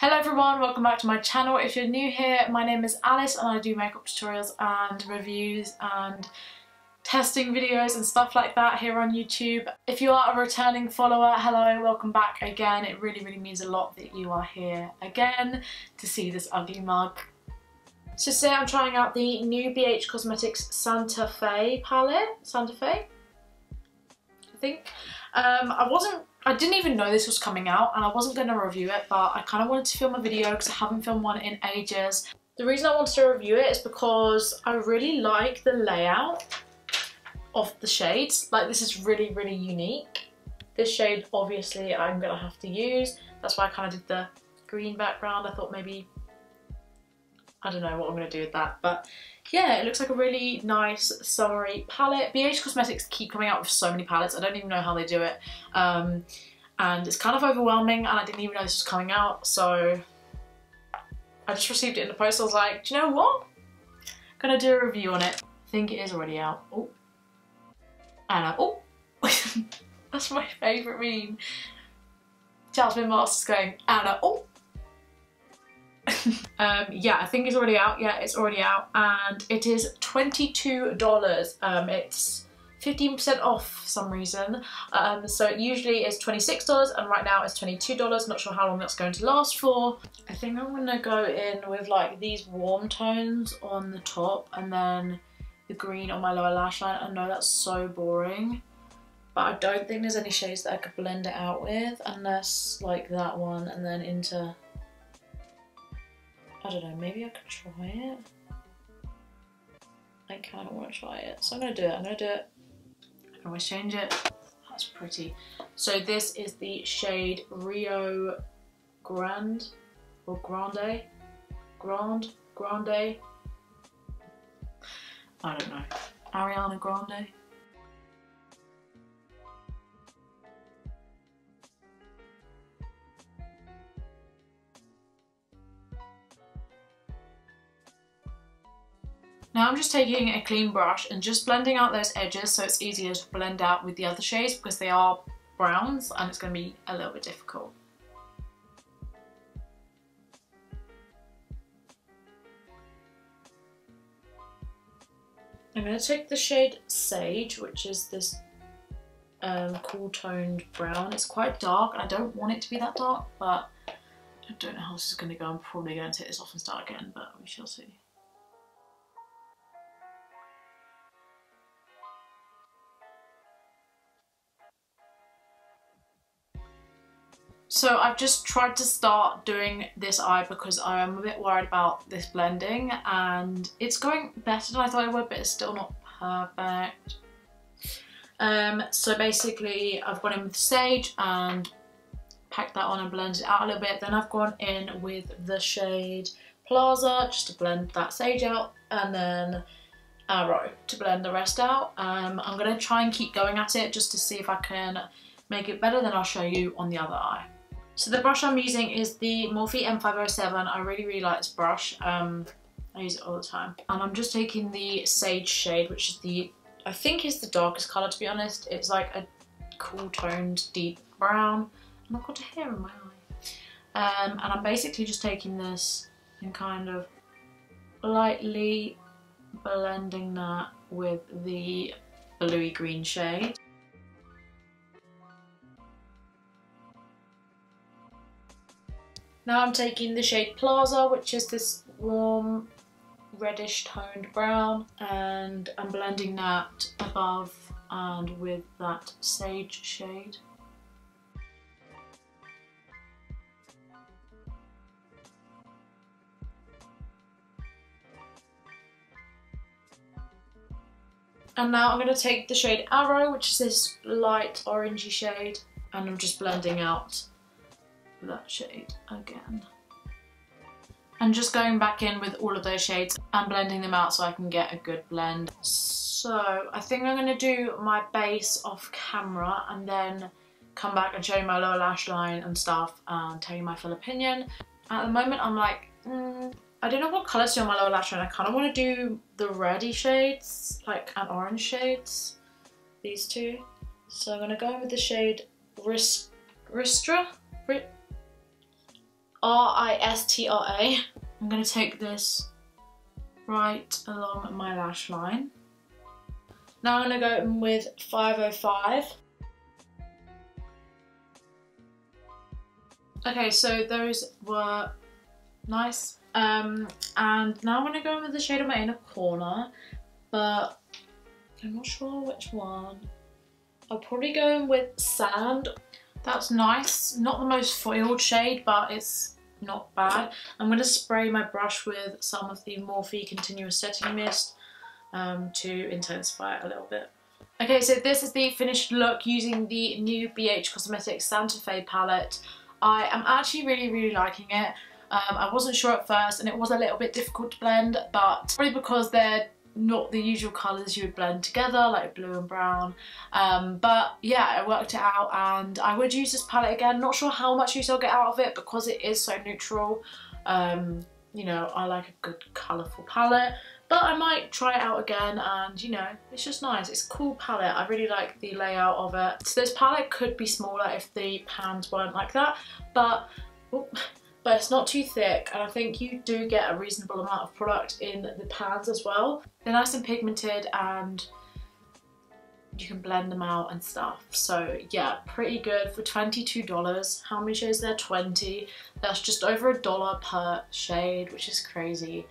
Hello everyone, welcome back to my channel. If you're new here, my name is Alice and I do makeup tutorials and reviews and testing videos and stuff like that here on YouTube. If you are a returning follower, hello, welcome back again. It really means a lot that you are here again to see this ugly mug. So today I'm trying out the new BHCosmetics Santa Fe palette. Santa Fe? I think. I didn't even know this was coming out and I wasn't going to review it, but I kind of wanted to film a video because I haven't filmed one in ages. The reason I wanted to review it is because I really like the layout of the shades. Like, this is really unique. This shade obviously I'm going to have to use. That's why I kind of did the green background. I thought maybe, I don't know what I'm going to do with that, but yeah, it looks like a really nice summery palette. BHCosmetics keep coming out with so many palettes, I don't even know how they do it. And it's kind of overwhelming and I didn't even know this was coming out, so I just received it in the post. I was like, do you know what? I'm gonna do a review on it. I think it is already out. Oh. Anna. Oh! That's my favourite meme. Jasmine Masters going, Anna. Oh! Yeah, I think it's already out. Yeah, it's already out and it is $22. It's 15% off for some reason. So it usually is $26 and right now it's $22. Not sure how long that's going to last for. I think I'm gonna go in with like these warm tones on the top and then the green on my lower lash line. I know that's so boring, but I don't think there's any shades that I could blend it out with unless like that one and then into, I don't know, maybe I could try it. I kind of want to try it, so I'm gonna do it. I can always change it. That's pretty. So this is the shade Rio Grande or Grande. I don't know. Ariana Grande. Now I'm just taking a clean brush and just blending out those edges so it's easier to blend out with the other shades because they are browns and it's going to be a little bit difficult. I'm going to take the shade Sage, which is this cool toned brown. It's quite dark and I don't want it to be that dark, but I don't know how this is going to go. I'm probably going to take this off and start again, but we shall see. So I've just tried to start doing this eye because I am a bit worried about this blending and it's going better than I thought it would, but it's still not perfect. So basically I've gone in with Sage and packed that on and blended it out a little bit. Then I've gone in with the shade Plaza just to blend that Sage out and then Arrow to blend the rest out. I'm going to try and keep going at it just to see if I can make it better, then I'll show you on the other eye. So the brush I'm using is the Morphe M507. I really like this brush. I use it all the time. And I'm just taking the Sage shade, which is the, I think is the darkest colour to be honest. It's like a cool toned deep brown. And I've got a hair in my eye. And I'm basically just taking this and kind of lightly blending that with the bluey green shade. Now I'm taking the shade Plaza, which is this warm reddish toned brown, and I'm blending that above and with that Sage shade. And now I'm going to take the shade Arrow, which is this light orangey shade, and I'm just blending out that shade again. And just going back in with all of those shades and blending them out so I can get a good blend. So I think I'm going to do my base off camera and then come back and show you my lower lash line and stuff and tell you my full opinion. At the moment I'm like, I don't know what colour to do on my lower lash line. I kind of want to do the reddy shades, like, and orange shades, these two. So I'm going to go in with the shade Ristra. R-I-S-T-R-A. I'm going to take this right along my lash line. Now I'm going to go in with 505. Okay, so those were nice. And now I'm going to go in with the shade on my inner corner, but I'm not sure which one. I'll probably go in with Sand. That's nice. Not the most foiled shade, but it's not bad. I'm going to spray my brush with some of the Morphe Continuous Setting Mist to intensify it a little bit. Okay, so this is the finished look using the new BHCosmetics Santa Fe palette. I am actually really liking it. I wasn't sure at first and it was a little bit difficult to blend, but probably because they're not the usual colours you would blend together, like blue and brown. But yeah, I worked it out and I would use this palette again. Not sure how much use I'll get out of it because it is so neutral. You know, I like a good colourful palette, but I might try it out again, and you know, it's just nice. It's a cool palette. I really like the layout of it. So this palette could be smaller if the pans weren't like that, but it's not too thick, and I think you do get a reasonable amount of product in the pans as well. They're nice and pigmented and you can blend them out and stuff. So yeah, pretty good for $22. How many shades are there? 20. That's just over $1 per shade, which is crazy.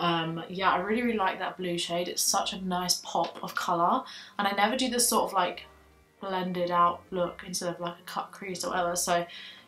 Yeah, I really like that blue shade. It's such a nice pop of colour, and I never do this sort of like blended out look instead of like a cut crease or whatever. So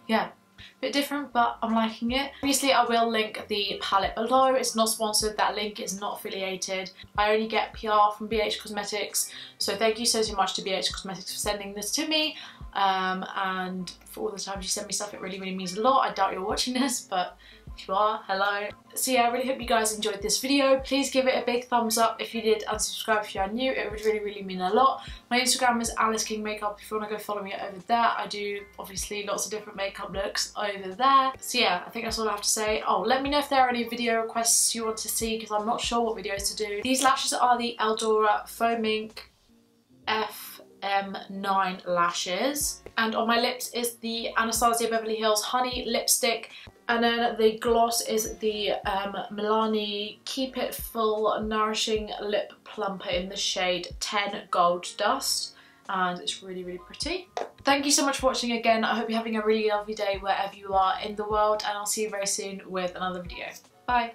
yeah, a bit different, but I'm liking it. Obviously I will link the palette below. It's not sponsored, that link is not affiliated. I only get PR from BHCosmetics, so thank you so much to BHCosmetics for sending this to me, and for all the times you send me stuff. It really means a lot. I doubt you're watching this, but if you are, hello. So yeah, I really hope you guys enjoyed this video. Please give it a big thumbs up if you did, and subscribe if you are new. It would really mean a lot. My Instagram is Alice King Makeup if you want to go follow me over there. I do obviously lots of different makeup looks over there. So yeah, I think that's all I have to say. Oh, let me know if there are any video requests you want to see, because I'm not sure what videos to do. These lashes are the Eldora Faux Mink FM9 lashes, and on my lips is the Anastasia Beverly Hills Honey lipstick, and then the gloss is the Milani Keep It Full Nourishing Lip Plumper in the shade 10 Gold Dust, and it's really pretty. Thank you so much for watching again. I hope you're having a really lovely day wherever you are in the world, and I'll see you very soon with another video. Bye!